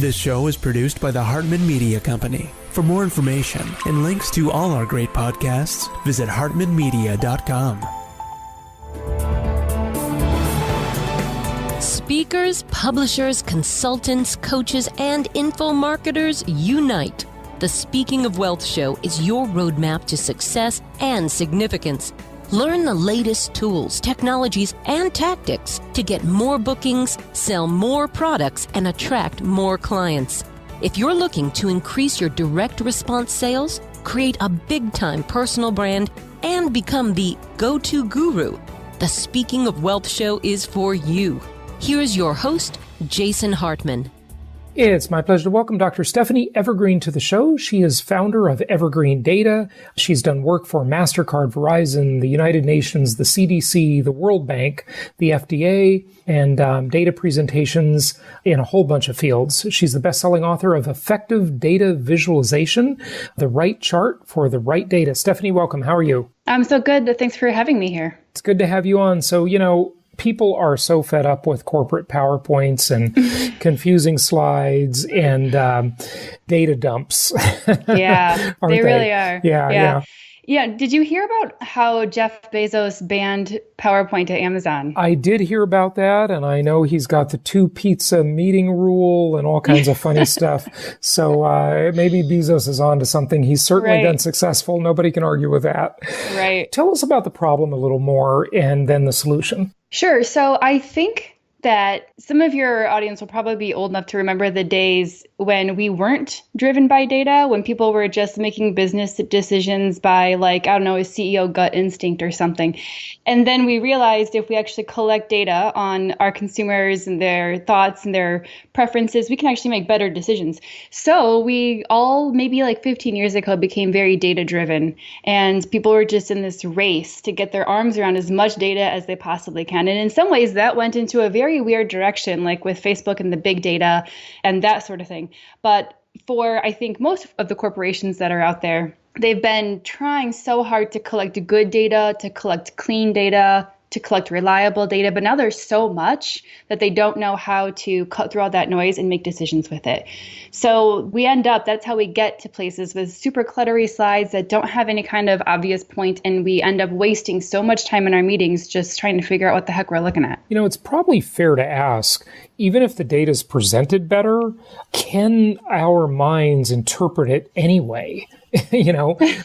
This show is produced by the Hartman Media Company. For more information and links to all our great podcasts, visit hartmanmedia.com. Speakers, publishers, consultants, coaches, and info marketers unite. The Speaking of Wealth Show is your roadmap to success and significance. Learn the latest tools, technologies, and tactics to get more bookings, sell more products, and attract more clients. If you're looking to increase your direct response sales, create a big-time personal brand, and become the go-to guru, the Speaking of Wealth Show is for you. Here's your host, Jason Hartman. It's my pleasure to welcome Dr. Stephan Evergreen to the show. She is founder of Evergreen Data. She's done work for MasterCard, Verizon, the United Nations, the CDC, the World Bank, the FDA, and data presentations in a whole bunch of fields. She's the best-selling author of Effective Data Visualization, The Right Chart for the Right Data. Stephanie, welcome. How are you? I'm so good. Thanks for having me here. It's good to have you on. So, people are so fed up with corporate PowerPoints and confusing slides and data dumps. Yeah, they really are. Yeah. Yeah. Did you hear about how Jeff Bezos banned PowerPoint at Amazon? I did hear about that, and I know he's got the 2-pizza meeting rule and all kinds of funny stuff. So maybe Bezos is on to something. He's certainly been successful. Nobody can argue with that. Right. Tell us about the problem a little more and then the solution. Sure. So I think that some of your audience will probably be old enough to remember the days when we weren't driven by data, when people were just making business decisions by a CEO gut instinct or something. And then we realized if we actually collect data on our consumers and their thoughts and their preferences, we can actually make better decisions. So we all, maybe 15 years ago, became very data driven, and people were just in this race to get their arms around as much data as they possibly can. And in some ways that went into a very weird direction, like with Facebook and the big data and that sort of thing. But for, I think, most of the corporations that are out there, they've been trying so hard to collect good data, to collect clean data, to collect reliable data, but now there's so much that they don't know how to cut through all that noise and make decisions with it. So that's how we get to places with super cluttery slides that don't have any kind of obvious point, and we end up wasting so much time in our meetings just trying to figure out what the heck we're looking at. It's probably fair to ask, even if the data is presented better, can our minds interpret it anyway?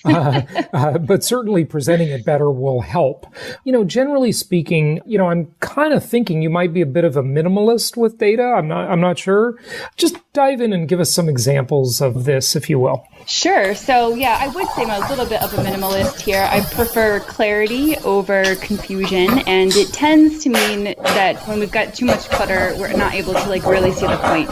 But certainly presenting it better will help. Generally speaking, I'm kind of thinking you might be a bit of a minimalist with data. I'm not sure. Just dive in and give us some examples of this, if you will. Sure. So yeah, I would say I'm a little bit of a minimalist here. I prefer clarity over confusion, and it tends to mean that when we've got too much clutter, we're not able to really see the point.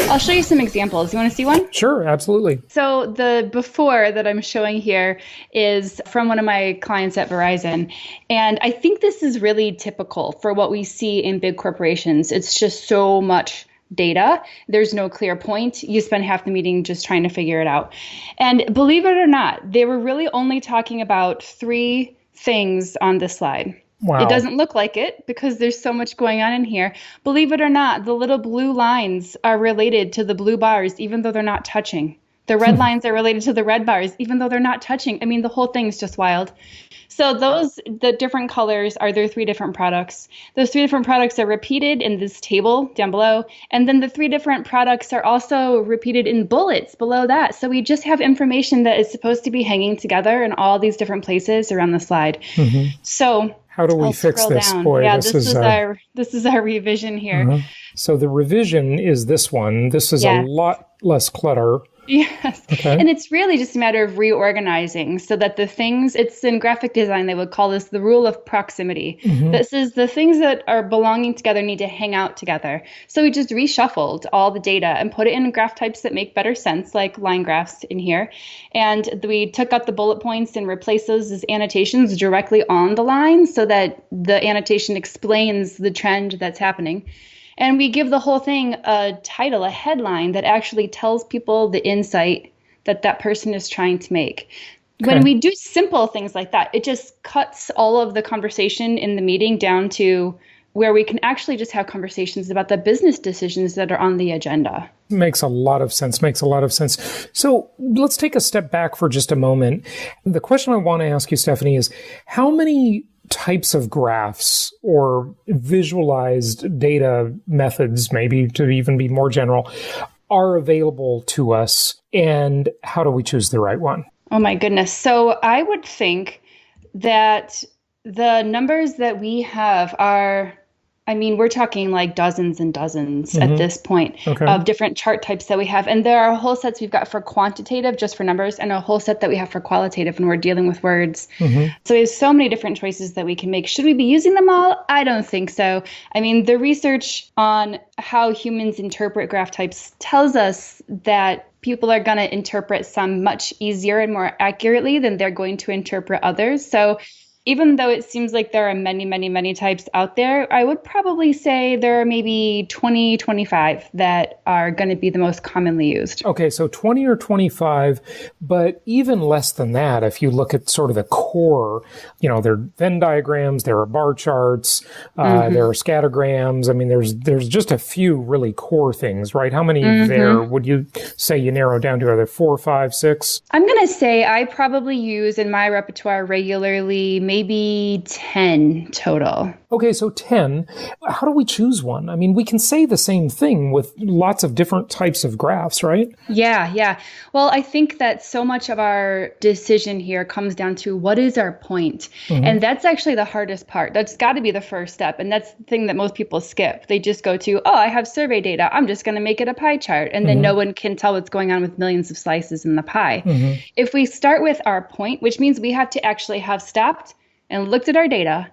I'll show you some examples. You want to see one? Sure, absolutely. So the before that I'm showing here is from one of my clients at Verizon. And I think this is really typical for what we see in big corporations. It's just so much data. There's no clear point. You spend half the meeting just trying to figure it out. And believe it or not, they were really only talking about 3 things on this slide. Wow. It doesn't look like it because there's so much going on in here. Believe it or not, the little blue lines are related to the blue bars, even though they're not touching. The red lines are related to the red bars, even though they're not touching. I mean, the whole thing's just wild. So the different colors are their 3 different products. Those 3 different products are repeated in this table down below. And then the 3 different products are also repeated in bullets below that. So we just have information that is supposed to be hanging together in all these different places around the slide. Mm-hmm. So how do we fix this? Down. Boy, yeah, this is our revision here. Mm-hmm. So the revision is this one. This is a lot less clutter. Yes. Okay. And it's really just a matter of reorganizing so that the things, it's in graphic design, they would call this the rule of proximity. Mm-hmm. This is the things that are belonging together need to hang out together. So we just reshuffled all the data and put it in graph types that make better sense, like line graphs in here. And we took out the bullet points and replaced those as annotations directly on the line so that the annotation explains the trend that's happening. And we give the whole thing a title, a headline that actually tells people the insight that person is trying to make. Okay. When we do simple things like that, it just cuts all of the conversation in the meeting down to where we can actually just have conversations about the business decisions that are on the agenda. Makes a lot of sense. So let's take a step back for just a moment. The question I want to ask you, Stephanie, is how many types of graphs or visualized data methods, maybe to even be more general, are available to us, and how do we choose the right one? Oh my goodness. So I would think that the numbers that we have are, we're talking like dozens and dozens at this point of different chart types that we have. And there are whole sets we've got for quantitative, just for numbers, and a whole set that we have for qualitative when we're dealing with words. So we have so many different choices that we can make. Should we be using them all? I don't think so. The research on how humans interpret graph types tells us that people are going to interpret some much easier and more accurately than they're going to interpret others. So even though it seems like there are many, many, many types out there, I would probably say there are maybe 20, 25 that are going to be the most commonly used. Okay, so 20 or 25, but even less than that, if you look at sort of the core, there are Venn diagrams, there are bar charts, there are scattergrams. There's just a few really core things, right? How many there would you say you narrow down to? Are there 4, 5, 6? I'm going to say I probably use in my repertoire regularly maybe 10 total. Okay, so 10. How do we choose one? We can say the same thing with lots of different types of graphs, right? Yeah. Well, I think that so much of our decision here comes down to what is our point? And that's actually the hardest part. That's got to be the first step. And that's the thing that most people skip. They just go to, I have survey data. I'm just going to make it a pie chart. And then no one can tell what's going on with millions of slices in the pie. If we start with our point, which means we have to actually have stopped and looked at our data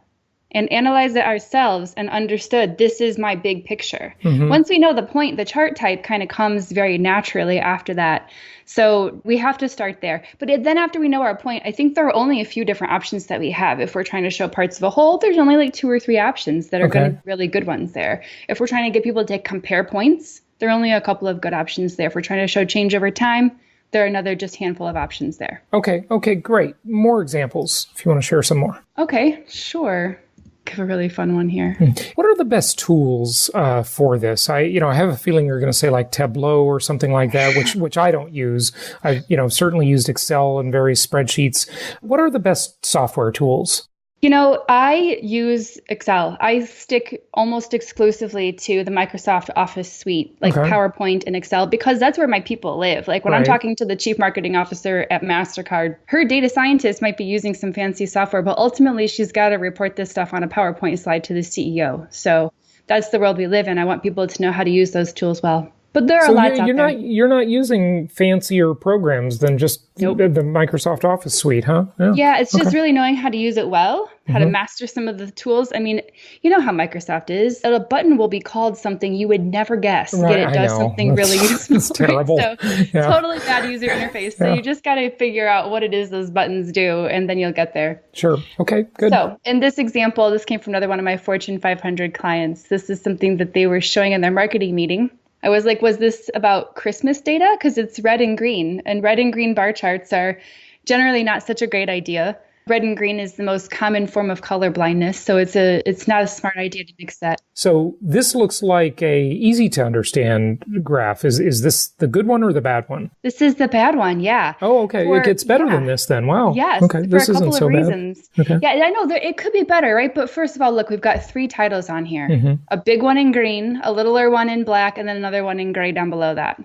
and analyzed it ourselves and understood this is my big picture. Once we know the point, the chart type kind of comes very naturally after that. So we have to start there. But then after we know our point, I think there are only a few different options that we have. If we're trying to show parts of a whole, there's only like 2 or 3 options that are going to be really good ones there. If we're trying to get people to compare points, there are only a couple of good options there. If we're trying to show change over time, there are another just handful of options there. Okay, great. More examples, if you want to share some more. Okay, sure. Give a really fun one here. What are the best tools for this? I have a feeling you're going to say like Tableau or something like that, which I don't use. I've certainly used Excel and various spreadsheets. What are the best software tools? I use Excel. I stick almost exclusively to the Microsoft Office suite, like PowerPoint and Excel, because that's where my people live. Like when I'm talking to the chief marketing officer at MasterCard, her data scientist might be using some fancy software, but ultimately she's got to report this stuff on a PowerPoint slide to the CEO. So that's the world we live in. I want people to know how to use those tools well. But there are lots out there. You're not using fancier programs than just the Microsoft Office suite, huh? Yeah, it's just really knowing how to use it well, how to master some of the tools. You know how Microsoft is. A button will be called something you would never guess. Right, yet it does something really useful. It's terrible. So totally bad user interface. So you just got to figure out what it is those buttons do, and then you'll get there. Sure. Okay, good. So in this example, this came from another one of my Fortune 500 clients. This is something that they were showing in their marketing meeting. I was like, was this about Christmas data? Because it's red and green, and red and green bar charts are generally not such a great idea. Red and green is the most common form of color blindness, so it's not a smart idea to mix that. So this looks like a easy to understand graph. Is this the good one or the bad one? This is the bad one, yeah. Oh, okay. It gets better than this then. Wow. Yes, okay. This for a couple of reasons. Okay. Yeah, I know it could be better, right? But first of all, look, we've got 3 titles on here. A big one in green, a littler one in black, and then another one in gray down below that.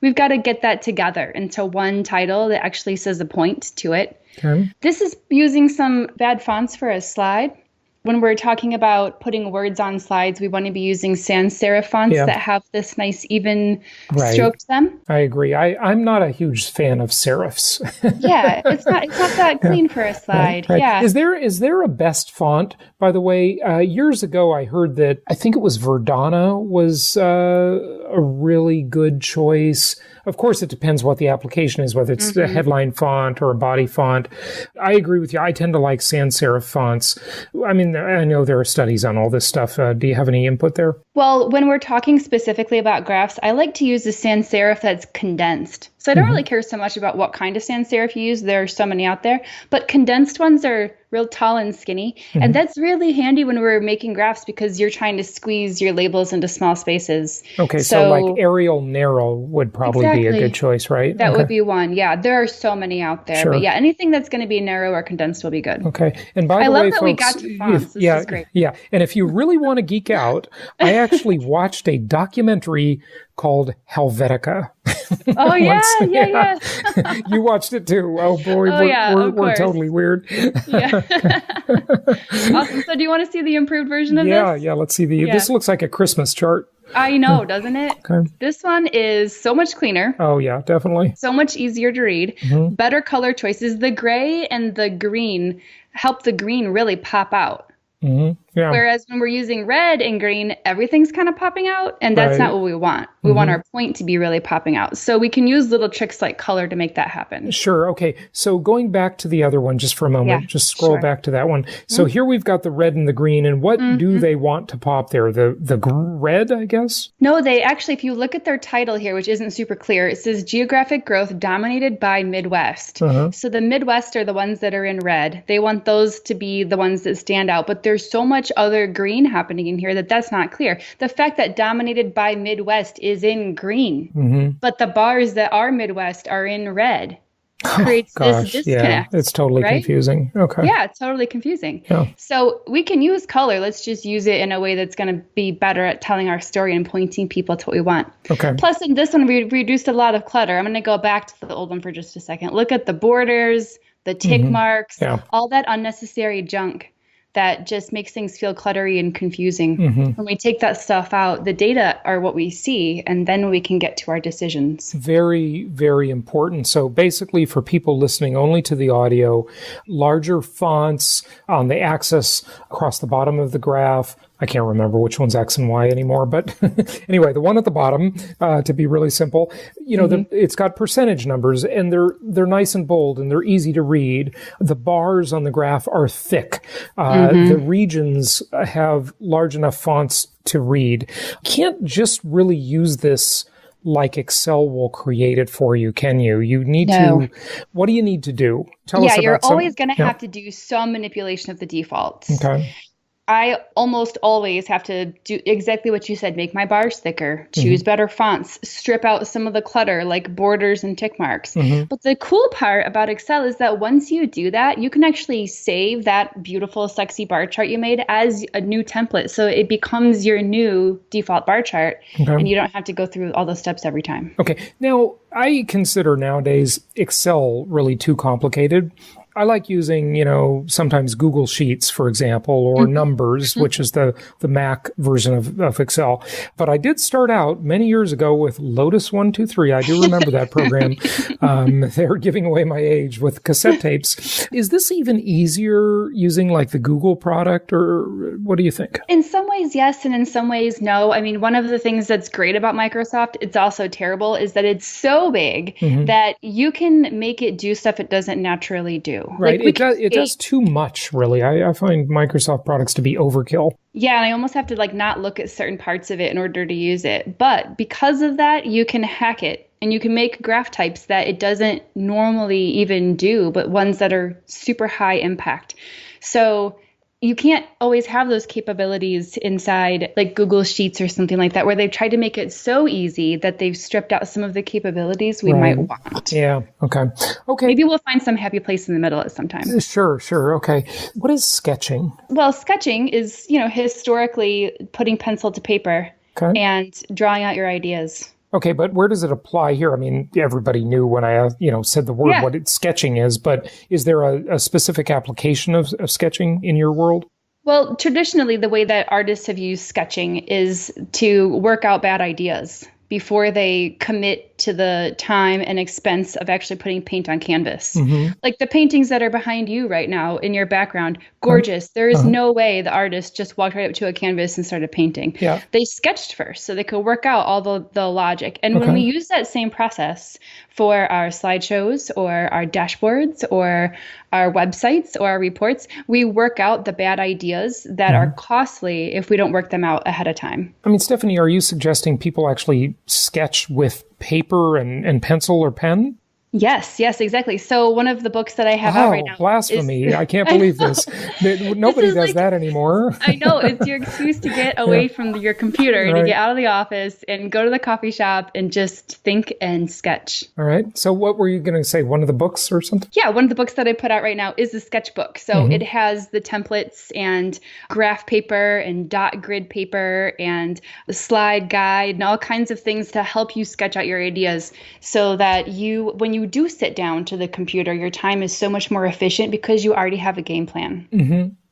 We've got to get that together into one title that actually says a point to it. Okay. This is using some bad fonts for a slide. When we're talking about putting words on slides, we want to be using sans serif fonts that have this nice even stroke to them. I agree. I'm not a huge fan of serifs. Yeah, it's not that clean for a slide. Right. Yeah. Is there a best font, by the way? Years ago, I heard that, I think it was Verdana was a really good choice. Of course, it depends what the application is, whether it's a headline font or a body font. I agree with you. I tend to like sans serif fonts. I know there are studies on all this stuff. Do you have any input there? Well, when we're talking specifically about graphs, I like to use the sans serif that's condensed. So I don't really care so much about what kind of sans serif you use. There are so many out there, but condensed ones are real tall and skinny. And that's really handy when we're making graphs because you're trying to squeeze your labels into small spaces. Okay, so like Arial Narrow would probably be a good choice, right? That would be one. Yeah, there are so many out there. Sure. But yeah, anything that's going to be narrow or condensed will be good. Okay. And by the way, I love that folks, we got to fonts. This is great. Yeah. And if you really want to geek out, I actually watched a documentary called Helvetica. Oh, yeah. You watched it too. Oh, boy. We're totally weird. Yeah. Awesome. So do you want to see the improved version of this? Yeah. Let's see. This looks like a Christmas chart. I know, doesn't it? Okay. This one is so much cleaner. Oh, yeah, definitely. So much easier to read. Better color choices. The gray and the green help the green really pop out. Yeah. Whereas when we're using red and green, everything's kind of popping out, and that's not what we want. We want our point to be really popping out. So we can use little tricks like color to make that happen. Sure. Okay. So going back to the other one just for a moment, just scroll back to that one. So here we've got the red and the green, and what do they want to pop there? The red, I guess? No, they actually, if you look at their title here, which isn't super clear, it says geographic growth dominated by Midwest. So the Midwest are the ones that are in red. They want those to be the ones that stand out, but there's so much other green happening in here that's not clear. The fact that dominated by Midwest is in green, but the bars that are Midwest are in red creates this disconnect. Yeah, it's totally confusing. Okay. Yeah, it's totally confusing. Yeah. So we can use color. Let's just use it in a way that's going to be better at telling our story and pointing people to what we want. Okay. Plus, in this one, we reduced a lot of clutter. I'm going to go back to the old one for just a second. Look at the borders, the tick marks, all that unnecessary junk that just makes things feel cluttery and confusing. When we take that stuff out, the data are what we see, and then we can get to our decisions. Very, very important. So basically for people listening only to the audio, larger fonts on the axis across the bottom of the graph. I can't remember which one's X and Y anymore, but anyway, the one at the bottom, to be really simple, it's got percentage numbers, and they're nice and bold, and they're easy to read. The bars on the graph are thick. The regions have large enough fonts to read. Can't just really use this like Excel will create it for you, can you? You need to, what do you need to do? Tell us about you're always going to have to do some manipulation of the defaults. Okay. I almost always have to do exactly what you said, make my bars thicker, choose better fonts, strip out some of the clutter like borders and tick marks. But the cool part about Excel is that once you do that, you can actually save that beautiful, sexy bar chart you made as a new template. So it becomes your new default bar chart, and you don't have to go through all those steps every time. Okay. Now, I consider nowadays Excel really too complicated. I like using, sometimes Google Sheets, for example, or Numbers, which is the Mac version of Excel. But I did start out many years ago with Lotus 123. I do remember that program. They're giving away my age with cassette tapes. Is this even easier using like the Google product, or what do you think? In some ways, yes, and in some ways, no. I mean, one of the things that's great about Microsoft, it's also terrible, is that it's so big that you can make it do stuff it doesn't naturally do. Right. It does too much, really. I find Microsoft products to be overkill. Yeah, and I almost have to not look at certain parts of it in order to use it. But because of that, you can hack it. And you can make graph types that it doesn't normally even do, but ones that are super high impact. So you can't always have those capabilities inside like Google Sheets or something like that, where they've tried to make it so easy that they've stripped out some of the capabilities we might want. Yeah. Okay. Maybe we'll find some happy place in the middle at some time. Sure. Okay. What is sketching? Well, sketching is, historically putting pencil to paper and drawing out your ideas. Okay, but where does it apply here? I mean, everybody knew when I, said the word what sketching is, but is there a specific application of sketching in your world? Well, traditionally, the way that artists have used sketching is to work out bad ideas before they commit to the time and expense of actually putting paint on canvas. Like the paintings that are behind you right now in your background, gorgeous. There is no way the artist just walked right up to a canvas and started painting. Yeah. They sketched first so they could work out all the logic. And when we use that same process for our slideshows or our dashboards or our websites or our reports, we work out the bad ideas that are costly if we don't work them out ahead of time. I mean, Stephanie, are you suggesting people actually sketch with paper and pencil or pen? Yes, exactly. So one of the books that I have out right now blasphemy. I can't believe this. Nobody does that anymore. I know. It's your excuse to get away from your computer, to get out of the office and go to the coffee shop and just think and sketch. All right. So what were you going to say? One of the books or something? Yeah, one of the books that I put out right now is the sketchbook. So it has the templates and graph paper and dot grid paper and the slide guide and all kinds of things to help you sketch out your ideas so that when you do sit down to the computer, your time is so much more efficient because you already have a game plan.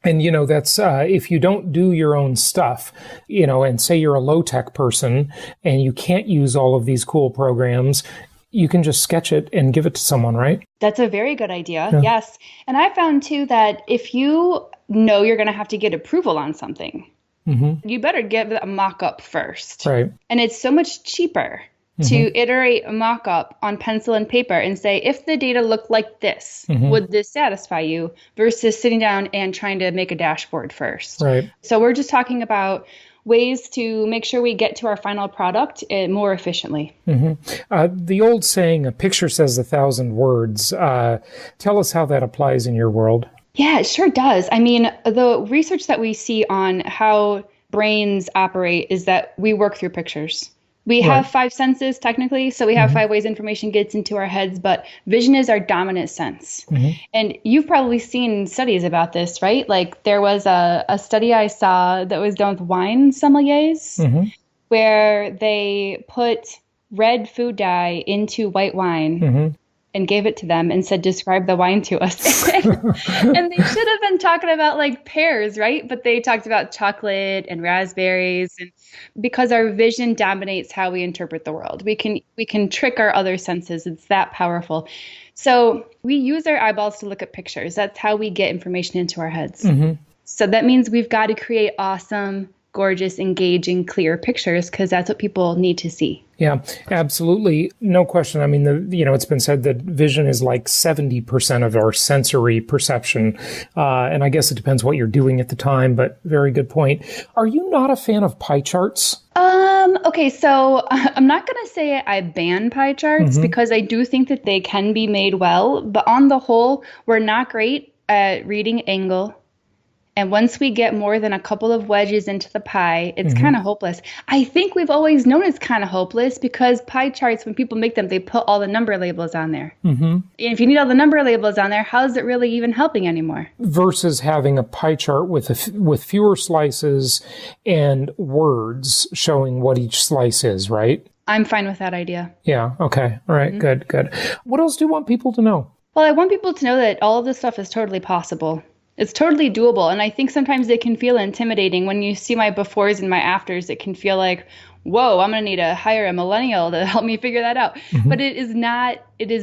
And, that's if you don't do your own stuff, and say you're a low-tech person and you can't use all of these cool programs, you can just sketch it and give it to someone, right? That's a very good idea. Yeah. Yes. And I found, too, that if you know you're going to have to get approval on something, you better give a mock-up first. Right. And it's so much cheaper to iterate a mock-up on pencil and paper and say, if the data looked like this, would this satisfy you? Versus sitting down and trying to make a dashboard first. Right. So we're just talking about ways to make sure we get to our final product more efficiently. The old saying, a picture says 1,000 words. Tell us how that applies in your world. Yeah, it sure does. I mean, the research that we see on how brains operate is that we work through pictures. We have 5 senses technically, so we have 5 ways information gets into our heads, but vision is our dominant sense. And you've probably seen studies about this, right? Like there was a study I saw that was done with wine sommeliers where they put red food dye into white wine and gave it to them and said, describe the wine to us. And they should have been talking about like pears, right? But they talked about chocolate and raspberries, and because our vision dominates how we interpret the world. We can trick our other senses. It's that powerful. So we use our eyeballs to look at pictures. That's how we get information into our heads. So that means we've got to create awesome, gorgeous, engaging, clear pictures because that's what people need to see. Yeah, absolutely. No question. I mean, it's been said that vision is like 70% of our sensory perception. And I guess it depends what you're doing at the time, but very good point. Are you not a fan of pie charts? Okay, so I'm not going to say I ban pie charts because I do think that they can be made well, but on the whole, we're not great at reading angle. And once we get more than a couple of wedges into the pie, it's kind of hopeless. I think we've always known it's kind of hopeless because pie charts, when people make them, they put all the number labels on there. And if you need all the number labels on there, how is it really even helping anymore? Versus having a pie chart with fewer slices and words showing what each slice is, right? I'm fine with that idea. Yeah. Okay. All right. Good. What else do you want people to know? Well, I want people to know that all of this stuff is totally possible. It's totally doable. And I think sometimes it can feel intimidating when you see my befores and my afters. It can feel like, whoa, I'm going to need to hire a millennial to help me figure that out. But it is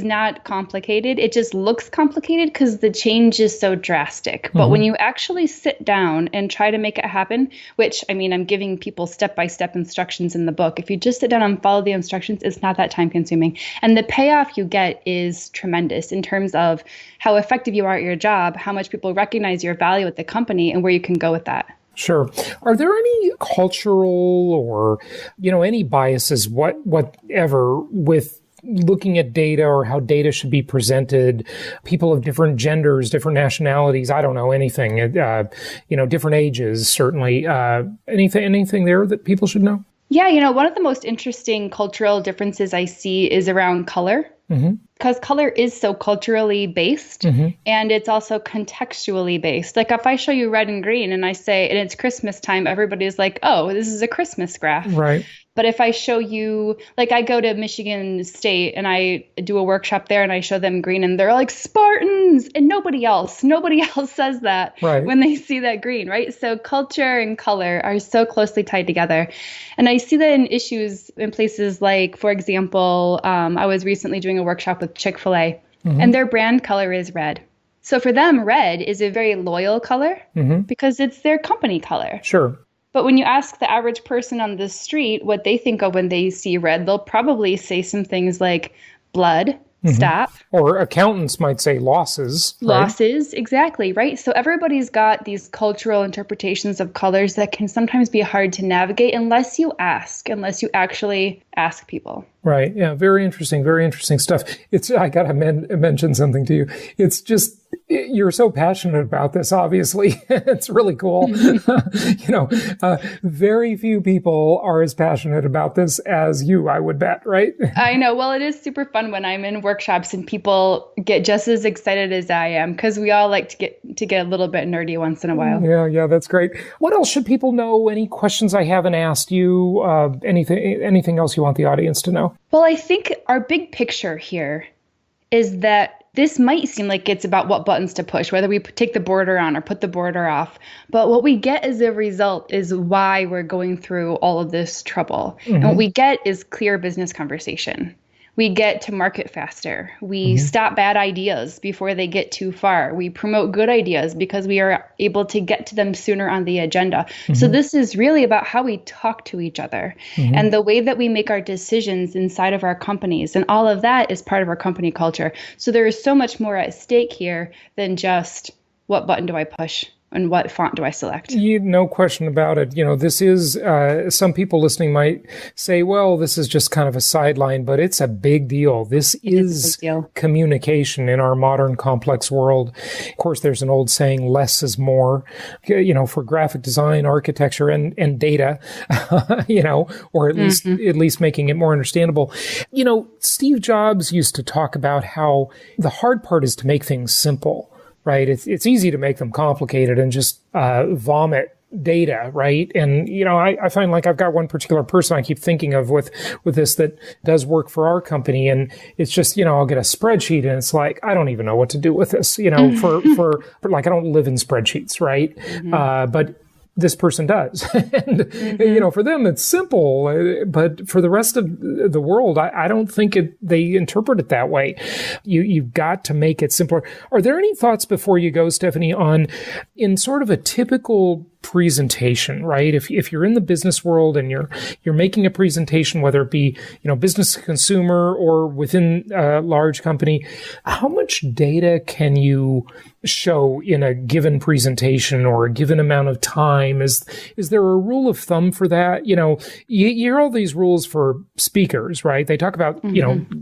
not complicated. It just looks complicated because the change is so drastic. But when you actually sit down and try to make it happen, which, I mean, I'm giving people step-by-step instructions in the book. If you just sit down and follow the instructions, it's not that time-consuming. And the payoff you get is tremendous in terms of how effective you are at your job, how much people recognize your value at the company, and where you can go with that. Sure. Are there any cultural or, any biases, whatever, with looking at data or how data should be presented? People of different genders, different nationalities, I don't know, anything, different ages, certainly. Anything there that people should know? Yeah, one of the most interesting cultural differences I see is around color. Because color is so culturally based and it's also contextually based. Like if I show you red and green and I say, and it's Christmas time, everybody's like, oh, this is a Christmas graph. Right. But if I show you, like I go to Michigan State and I do a workshop there and I show them green and they're like Spartans, and nobody else says that when they see that green, right? So culture and color are so closely tied together. And I see that in issues in places like, for example, I was recently doing a workshop with Chick-fil-A and their brand color is red. So for them, red is a very loyal color because it's their company color. Sure. But when you ask the average person on the street what they think of when they see red, they'll probably say some things like blood, stop. Or accountants might say losses. Losses, exactly, right? So everybody's got these cultural interpretations of colors that can sometimes be hard to navigate unless you actually ask people. Right. Yeah. Very interesting stuff. I got to mention something to you. It's just, you're so passionate about this, obviously. It's really cool. Very few people are as passionate about this as you, I would bet, right? I know. Well, it is super fun when I'm in workshops and people get just as excited as I am, because we all like to get a little bit nerdy once in a while. Yeah, that's great. What else should people know? Any questions I haven't asked you? Anything else you want the audience to know? Well, I think our big picture here is that this might seem like it's about what buttons to push, whether we take the border on or put the border off. But what we get as a result is why we're going through all of this trouble. And what we get is clear business conversation. We get to market faster. We stop bad ideas before they get too far. We promote good ideas because we are able to get to them sooner on the agenda. So this is really about how we talk to each other and the way that we make our decisions inside of our companies. And all of that is part of our company culture. So there is so much more at stake here than just what button do I push and what font do I select? No question about it. This is, some people listening might say, well, this is just kind of a sideline, but it's a big deal. This is communication in our modern complex world. Of course, there's an old saying, less is more, for graphic design, architecture, and data, or at least making it more understandable. Steve Jobs used to talk about how the hard part is to make things simple. Right. It's easy to make them complicated and just vomit data. Right. And, I find like I've got one particular person I keep thinking of with this that does work for our company. And it's just, I'll get a spreadsheet and it's like, I don't even know what to do with this, for like, I don't live in spreadsheets. Right. But this person does. And, for them, it's simple. But for the rest of the world, I don't think they interpret it that way. You've got to make it simpler. Are there any thoughts before you go, Stephanie, on in sort of a typical presentation, right? If you're in the business world and you're making a presentation, whether it be, business to consumer or within a large company, how much data can you show in a given presentation or a given amount of time? Is there a rule of thumb for that? You hear all these rules for speakers, right? They talk about,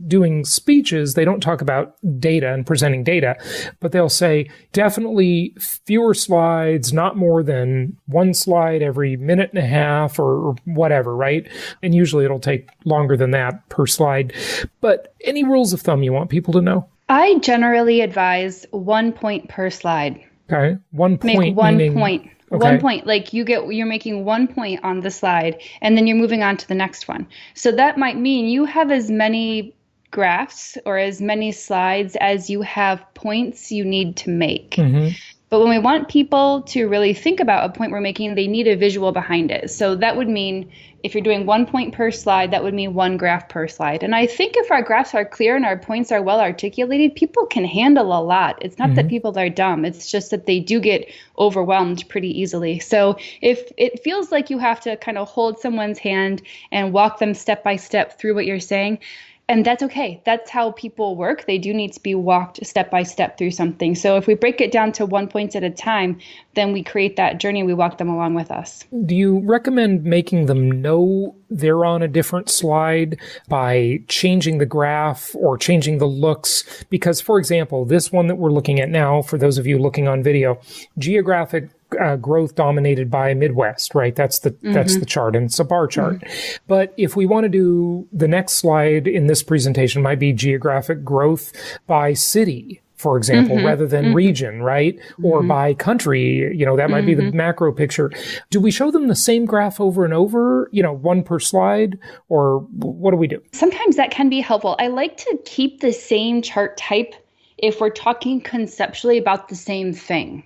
doing speeches. They don't talk about data and presenting data, but they'll say definitely fewer slides, not more than one slide every minute and a half or whatever, right? And usually it'll take longer than that per slide. But any rules of thumb you want people to know? I generally advise 1 point per slide. Okay. 1 point. Make one meaning, point. Okay. 1 point. Like you're making 1 point on the slide and then you're moving on to the next one. So that might mean you have as many graphs or as many slides as you have points you need to make. But when we want people to really think about a point we're making, they need a visual behind it. So that would mean if you're doing 1 point per slide, that would mean one graph per slide. And I think if our graphs are clear and our points are well articulated, people can handle a lot. It's not that people are dumb. It's just that they do get overwhelmed pretty easily. So if it feels like you have to kind of hold someone's hand and walk them step by step through what you're saying, and that's okay. That's how people work. They do need to be walked step by step through something. So if we break it down to 1 point at a time, then we create that journey. We walk them along with us. Do you recommend making them know they're on a different slide by changing the graph or changing the looks? Because, for example, this one that we're looking at now, for those of you looking on video, geographic growth dominated by Midwest, right? That's the chart, and it's a bar chart. But if we want to do the next slide in this presentation might be geographic growth by city, for example, rather than region, right? Or by country, that might be the macro picture. Do we show them the same graph over and over, one per slide, or what do we do? Sometimes that can be helpful. I like to keep the same chart type if we're talking conceptually about the same thing,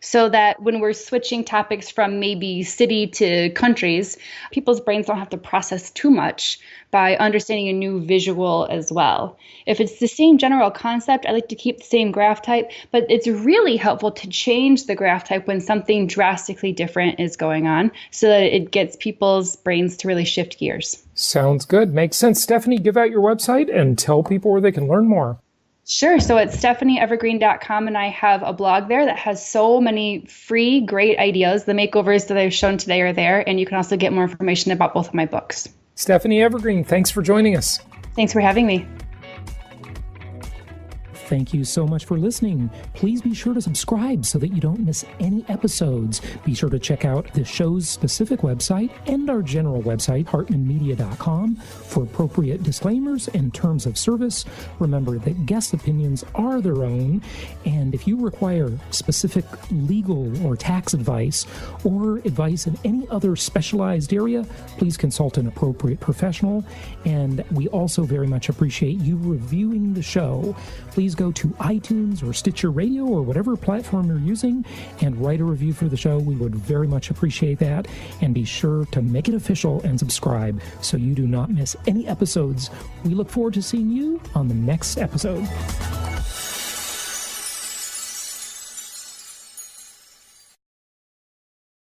so that when we're switching topics from maybe city to countries, people's brains don't have to process too much by understanding a new visual as well. If it's the same general concept, I like to keep the same graph type, but it's really helpful to change the graph type when something drastically different is going on so that it gets people's brains to really shift gears. Sounds good. Makes sense. Stephanie, give out your website and tell people where they can learn more. Sure. So it's stephanieevergreen.com, and I have a blog there that has so many free, great ideas. The makeovers that I've shown today are there, and you can also get more information about both of my books. Stephanie Evergreen, thanks for joining us. Thanks for having me. Thank you so much for listening. Please be sure to subscribe so that you don't miss any episodes. Be sure to check out the show's specific website and our general website, hartmanmedia.com, for appropriate disclaimers and terms of service. Remember that guest opinions are their own, and if you require specific legal or tax advice or advice in any other specialized area, please consult an appropriate professional. And we also very much appreciate you reviewing the show. Please go to iTunes or Stitcher Radio or whatever platform you're using and write a review for the show. We would very much appreciate that. And be sure to make it official and subscribe so you do not miss any episodes. We look forward to seeing you on the next episode.